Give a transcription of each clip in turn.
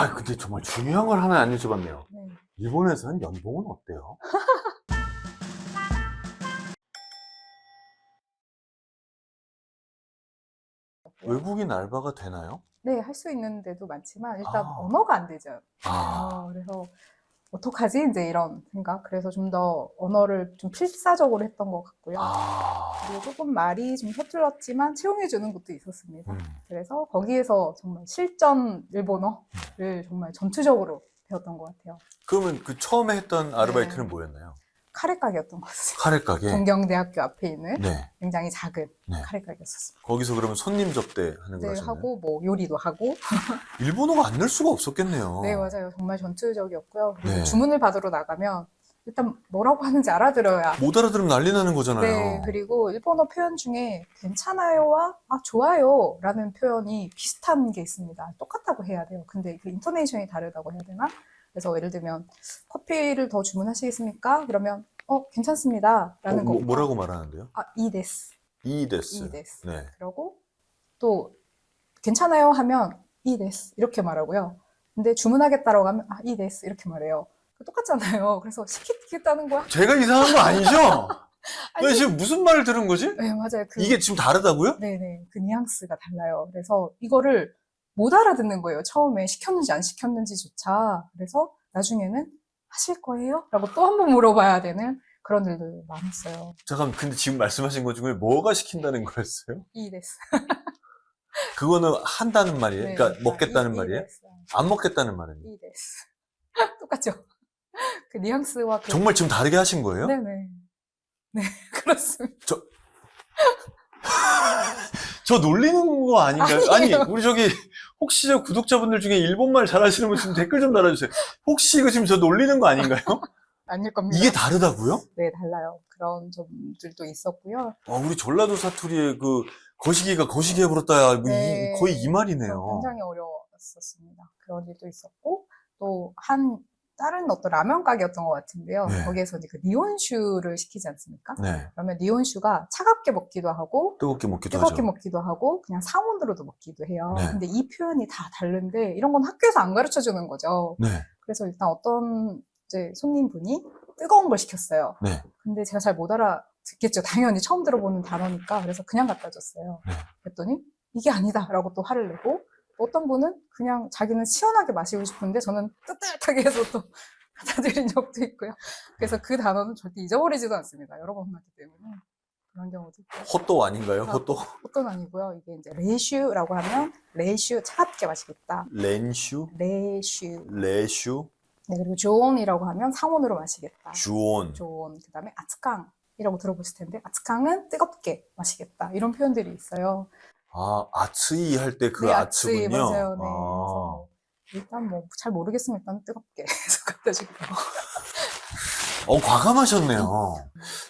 아, 근데 정말 중요한 걸 하나 안 여쭤봤네요. 네. 일본에서는 연봉은 어때요? 외국인 알바가 되나요? 네, 할 수 있는데도 많지만 일단 아. 언어가 안 되죠. 아, 그래서 어떡하지? 이제 이런 생각. 그래서 좀 더 언어를 좀 필사적으로 했던 것 같고요. 그리고 조금 말이 좀 서툴렀지만 채용해주는 것도 있었습니다. 그래서 거기에서 정말 실전 일본어를 정말 전투적으로 배웠던 것 같아요. 그러면 그 처음에 했던 아르바이트는 네. 뭐였나요? 카레 가게였던 것 같아요. 카레 가게? 동경대학교 앞에 있는 네. 굉장히 작은 네. 카레 가게였었어요. 거기서 그러면 손님 접대하는 걸 네, 하셨나요? 하고 뭐 요리도 하고. 일본어가 안 늘 수가 없었겠네요. 네, 맞아요. 정말 전투적이었고요. 그리고 네. 주문을 받으러 나가면 일단 뭐라고 하는지 알아들어야. 못 알아들으면 난리 나는 거잖아요. 네, 그리고 일본어 표현 중에 괜찮아요와 좋아요 라는 표현이 비슷한 게 있습니다. 똑같다고 해야 돼요. 근데 그 인토네이션이 다르다고 해야 되나? 그래서 예를 들면 커피를 더 주문하시겠습니까? 그러면 괜찮습니다 라는 것과 뭐라고 말하는데요? 이데스. 이데스. 이데스. 네. 그러고 또 괜찮아요 하면 이데스 이렇게 말하고요. 근데 주문하겠다라고 하면 이데스 이렇게 말해요. 똑같잖아요. 그래서 시키겠다는 거야? 제가 이상한 거 아니죠? 아니, 나 지금 무슨 말을 들은 거지? 네, 맞아요. 이게 지금 다르다고요? 네네. 그 뉘앙스가 달라요. 그래서 이거를 못 알아듣는 거예요. 처음에 시켰는지 안 시켰는지조차. 그래서 나중에는 하실 거예요? 라고 또 한 번 물어봐야 되는 그런 일들 많았어요. 잠깐, 근데 지금 말씀하신 것 중에 뭐가 시킨다는 거였어요? 이데스. 그거는 한다는 말이에요? 네, 그러니까 먹겠다는 말이에요? 이데스. 안 먹겠다는 말은? 이데스. 똑같죠? 그 뉘앙스와 그. 정말 지금 다르게 하신 거예요? 네네. 네, 그렇습니다. 저 놀리는 거 아닌가요? 아니, 아니에요. 우리 혹시 저 구독자분들 중에 일본말 잘하시는 분 지금 댓글 좀 달아주세요. 혹시 이거 지금 저 놀리는 거 아닌가요? 아닐 겁니다. 이게 다르다고요? 네, 달라요. 그런 점들도 있었고요. 우리 전라도 사투리의 그 거시기가 거시기 해버렸다야. 뭐 네, 거의 이 말이네요. 굉장히 어려웠었습니다. 그런 일도 있었고, 또 다른 어떤 라면 가게였던 것 같은데요. 네. 거기에서 이제 그 니온슈를 시키지 않습니까? 네. 그러면 니온슈가 차갑게 먹기도 하고, 뜨겁게 먹기도 뜨겁게 하죠. 먹기도 하고, 그냥 상온으로도 먹기도 해요. 네. 근데 이 표현이 다 다른데, 이런 건 학교에서 안 가르쳐 주는 거죠. 네. 그래서 일단 어떤 이제 손님분이 뜨거운 걸 시켰어요. 네. 근데 제가 잘 못 알아듣겠죠. 당연히 처음 들어보는 단어니까. 그래서 그냥 갖다 줬어요. 네. 그랬더니 이게 아니다 라고 또 화를 내고, 어떤 분은 그냥 자기는 시원하게 마시고 싶은데 저는 뜨뜻하게 해서 또 갖다 드린 적도 있고요. 그래서 그 단어는 절대 잊어버리지도 않습니다. 여러 번 혼났기 때문에. 그런 경우도 있고. 헛도 아닌가요? 헛도? 헛돈 아니고요. 이게 이제 레슈라고 하면 레슈 차갑게 마시겠다. 렌슈? 레슈. 레슈? 네, 그리고 조온이라고 하면 상온으로 마시겠다. 주온. 조온. 그 다음에 아츠캉이라고 들어보실 텐데, 아츠캉은 뜨겁게 마시겠다. 이런 표현들이 있어요. 아츠이 할 때 그 네, 아츠군요. 맞아요. 네. 그래서 일단 뭐 잘 모르겠으면 일단 뜨겁게 해서 갖다 주고요. 과감하셨네요.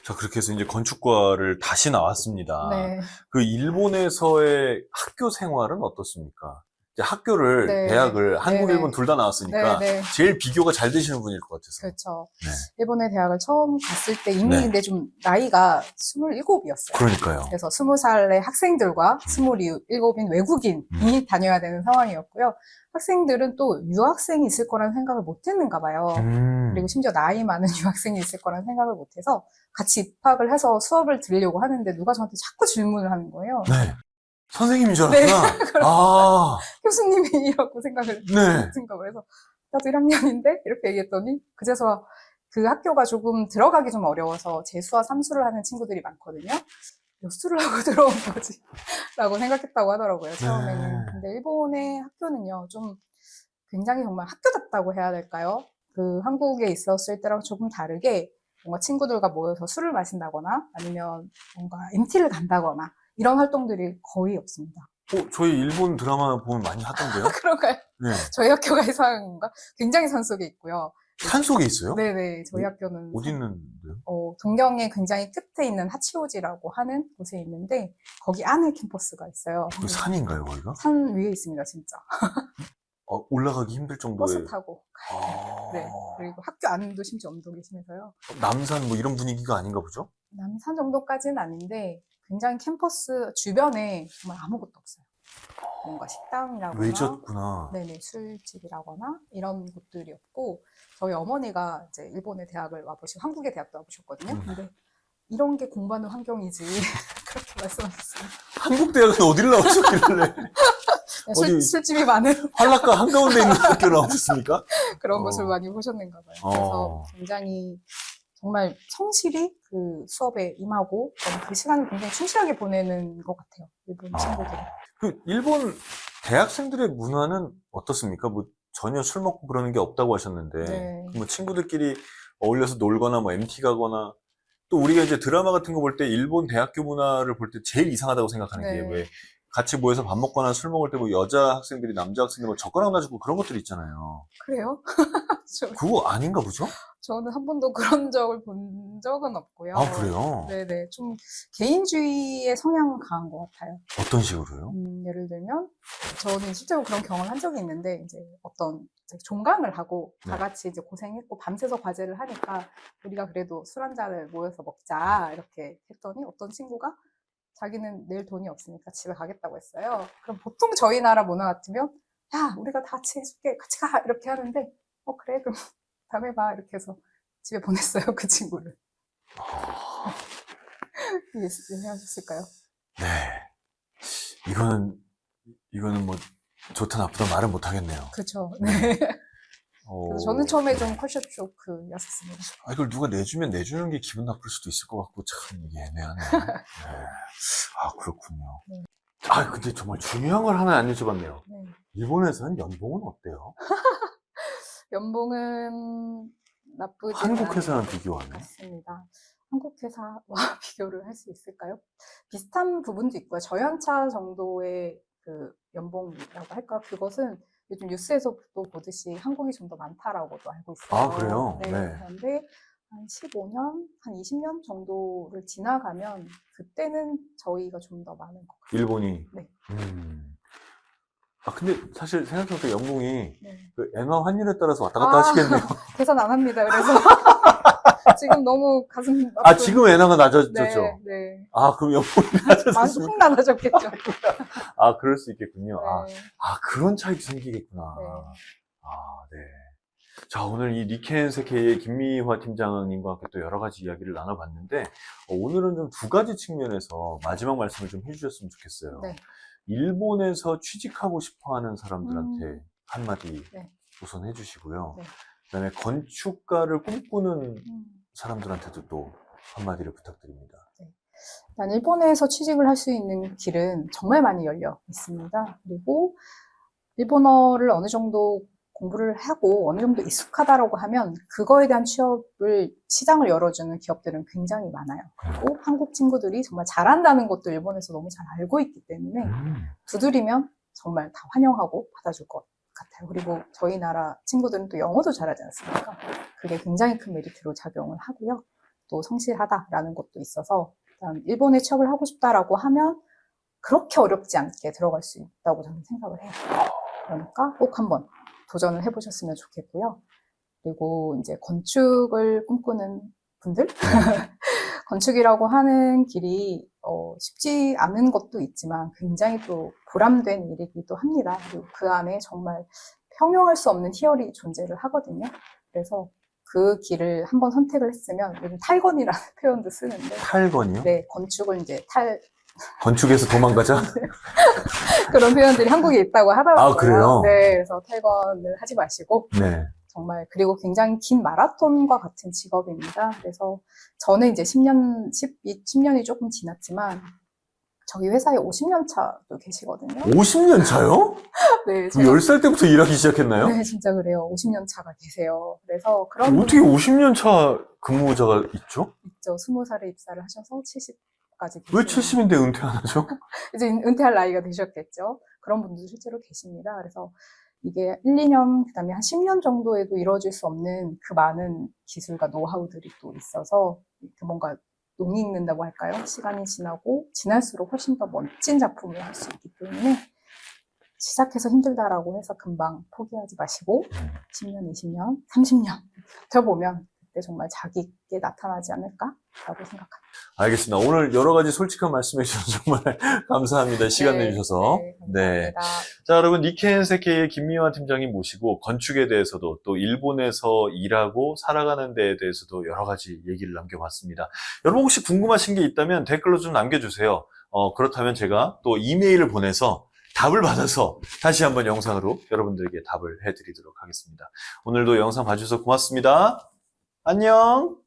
자, 그렇게 해서 이제 건축과를 다시 나왔습니다. 네. 그 일본에서의 학교 생활은 어떻습니까? 이제 학교를, 네. 대학을, 한국, 네네. 일본 둘 다 나왔으니까 네. 제일 비교가 잘 되시는 분일 것 같아서. 그렇죠. 네. 일본의 대학을 처음 갔을 때 이미 네. 근데 좀 나이가 27이었어요. 그러니까요. 그래서 20살의 학생들과 27인 외국인이 다녀야 되는 상황이었고요. 학생들은 또 유학생이 있을 거라는 생각을 못 했는가 봐요. 그리고 심지어 나이 많은 유학생이 있을 거라는 생각을 못 해서 같이 입학을 해서 수업을 들으려고 하는데 누가 저한테 자꾸 질문을 하는 거예요. 네. 선생님인 줄 네. 알았구나. 교수님이라고 생각을 네. 해서 나도 1학년인데 이렇게 얘기했더니 그제서야 그 학교가 조금 들어가기 좀 어려워서 재수와 삼수를 하는 친구들이 많거든요. 몇 수를 하고 들어온 거지 라고 생각했다고 하더라고요, 처음에는. 네. 근데 일본의 학교는요, 좀 굉장히 정말 학교답다고 해야 될까요? 그 한국에 있었을 때랑 조금 다르게 뭔가 친구들과 모여서 술을 마신다거나 아니면 뭔가 MT를 간다거나 이런 활동들이 거의 없습니다. 저희 일본 드라마 보면 많이 하던데요? 그런가요? 네. 저희 학교가 이상한 건가? 굉장히 산속에 있고요. 산속에 있어요? 네네, 저희 학교는 어디 있는데요? 동경의 굉장히 끝에 있는 하치오지라고 하는 곳에 있는데 거기 안에 캠퍼스가 있어요. 그 산인가요, 거기가? 산 위에 있습니다, 진짜. 올라가기 힘들 정도의. 버스 타고 가야 돼요. 네. 그리고 학교 안도 심지어 언덕이 심해서요. 남산 뭐 이런 분위기가 아닌가 보죠? 남산 정도까지는 아닌데 굉장히 캠퍼스 주변에 정말 아무것도 없어요. 뭔가 식당이라거나 외졌구나. 네네, 술집이라거나 이런 곳들이었고, 저희 어머니가 이제 일본의 대학을 와보시고 한국의 대학도 와보셨거든요. 근데 이런 게 공부하는 환경이지 그렇게 말씀하셨어요. 한국 대학은 어디를 나오셨길래? 어디 술집이 많은 한락가 한가운데 있는 학교 나오셨습니까? 그런 어. 곳을 많이 보셨는가 봐요. 그래서 굉장히 정말 성실히 그 수업에 임하고 그 시간을 굉장히 충실하게 보내는 것 같아요. 일본 친구들은. 그 일본 대학생들의 문화는 어떻습니까? 뭐 전혀 술 먹고 그러는 게 없다고 하셨는데 네. 뭐 친구들끼리 어울려서 놀거나 뭐 MT 가거나 또 우리가 이제 드라마 같은 거 볼 때 일본 대학교 문화를 볼 때 제일 이상하다고 생각하는 게 네. 왜 같이 모여서 밥 먹거나 술 먹을 때 뭐 여자 학생들이 남자 학생들 뭐 젓가락 놔주고 그런 것들 있잖아요. 그래요? 그거 아닌가 보죠? 저는 한 번도 그런 적을 본 적은 없고요. 아, 그래요? 네네. 좀 개인주의의 성향은 강한 것 같아요. 어떤 식으로요? 예를 들면, 저는 실제로 그런 경험을 한 적이 있는데, 이제 어떤 이제 종강을 하고 다 네. 같이 이제 고생했고 밤새서 과제를 하니까 우리가 그래도 술 한 잔을 모여서 먹자 이렇게 했더니 어떤 친구가 자기는 내일 돈이 없으니까 집에 가겠다고 했어요. 그럼 보통 저희 나라 문화 같으면 야, 우리가 다 같이 해줄게. 같이 가. 이렇게 하는데 그래. 그럼 다음에 봐. 이렇게 해서 집에 보냈어요. 그 친구를. 이해하셨을까요? 네. 이거는 뭐 좋다 나쁘다 말은 못 하겠네요. 그렇죠. 네. 어, 그래서 저는 처음에 좀 컬처 쇼크였었습니다. 이걸 누가 내주는 게 기분 나쁠 수도 있을 것 같고 참 이게 애매하네요. 네. 아, 그렇군요. 네. 근데 정말 중요한 걸 하나 안 여쭤봤네요. 네. 일본에서는 연봉은 어때요? 연봉은 나쁘지 한국 회사랑 않은 것 비교하면? 같습니다. 한국 회사와 비교를 할 수 있을까요? 비슷한 부분도 있고요. 저연차 정도의 그 연봉이라고 할까? 그것은 요즘 뉴스에서도 보듯이 한국이 좀 더 많다라고도 알고 있어요. 아, 그래요? 네. 네. 그런데 한 15년, 한 20년 정도를 지나가면 그때는 저희가 좀 더 많은 것 같아요. 일본이? 네. 근데 사실 생각해보니까 연봉이 네. 그 엔화 환율에 따라서 왔다 갔다 하시겠네요. 계산 안 합니다. 그래서 지금 너무 가슴 아, 지금 엔화가 낮아졌죠? 네, 네. 그럼 연봉이 낮아졌습니까? 훅 낮아졌겠죠. 그럴 수 있겠군요. 네. 그런 차이도 생기겠구나. 네. 네. 자, 오늘 이 니켄세케의 김미화 팀장님과 함께 또 여러 가지 이야기를 나눠봤는데, 오늘은 좀 두 가지 측면에서 마지막 말씀을 좀 해주셨으면 좋겠어요. 네. 일본에서 취직하고 싶어 하는 사람들한테 한마디 네. 우선 해주시고요. 네. 그 다음에 건축가를 꿈꾸는 사람들한테도 또 한마디를 부탁드립니다. 일단 일본에서 취직을 할 수 있는 길은 정말 많이 열려 있습니다. 그리고 일본어를 어느 정도 공부를 하고 어느 정도 익숙하다라고 하면 그거에 대한 취업을 시장을 열어주는 기업들은 굉장히 많아요. 그리고 한국 친구들이 정말 잘한다는 것도 일본에서 너무 잘 알고 있기 때문에 두드리면 정말 다 환영하고 받아줄 것 같아요. 그리고 저희 나라 친구들은 또 영어도 잘하지 않습니까? 그게 굉장히 큰 메리트로 작용을 하고요. 또 성실하다라는 것도 있어서 일단 일본에 취업을 하고 싶다라고 하면 그렇게 어렵지 않게 들어갈 수 있다고 저는 생각을 해요. 그러니까 꼭 한번 도전을 해보셨으면 좋겠고요. 그리고 이제 건축을 꿈꾸는 분들? 건축이라고 하는 길이 쉽지 않은 것도 있지만 굉장히 또 보람된 일이기도 합니다. 그리고 그 안에 정말 평용할 수 없는 희열이 존재를 하거든요. 그래서 그 길을 한번 선택을 했으면 요즘 탈건이라는 표현도 쓰는데 탈건이요? 네, 건축을 이제 건축에서 도망가자? 그런 표현들이 한국에 있다고 하더라고요. 그래요? 네, 그래서 탈건을 하지 마시고 네. 정말 그리고 굉장히 긴 마라톤과 같은 직업입니다. 그래서 저는 이제 10년이 조금 지났지만 저희 회사에 50년 차도 계시거든요. 50년 차요? 네, 10살 때부터 일하기 시작했나요? 네, 진짜 그래요. 50년 차가 계세요. 그래서 그런 어떻게 50년 차 근무자가 있죠? 있죠. 20살에 입사를 하셔서 70까지 왜 70인데 은퇴 안 하죠? 이제 은퇴할 나이가 되셨겠죠. 그런 분들도 실제로 계십니다. 그래서 이게 1, 2년, 그 다음에 한 10년 정도에도 이루어질 수 없는 그 많은 기술과 노하우들이 또 있어서 뭔가 녹익는다고 할까요? 시간이 지나고 지날수록 훨씬 더 멋진 작품을 할 수 있기 때문에 시작해서 힘들다라고 해서 금방 포기하지 마시고 10년, 20년, 30년 버텨보면 그때 정말 자기께 나타나지 않을까라고 생각합니다. 알겠습니다. 오늘 여러 가지 솔직한 말씀해 주셔서 정말 감사합니다. 시간 네, 내주셔서. 네, 감사합니다. 자, 여러분, 니켄 세케이의 김미화 팀장님 모시고 건축에 대해서도 또 일본에서 일하고 살아가는 데에 대해서도 여러 가지 얘기를 남겨봤습니다. 여러분 혹시 궁금하신 게 있다면 댓글로 좀 남겨주세요. 그렇다면 제가 또 이메일을 보내서 답을 받아서 다시 한번 영상으로 여러분들에게 답을 해드리도록 하겠습니다. 오늘도 영상 봐주셔서 고맙습니다. 안녕!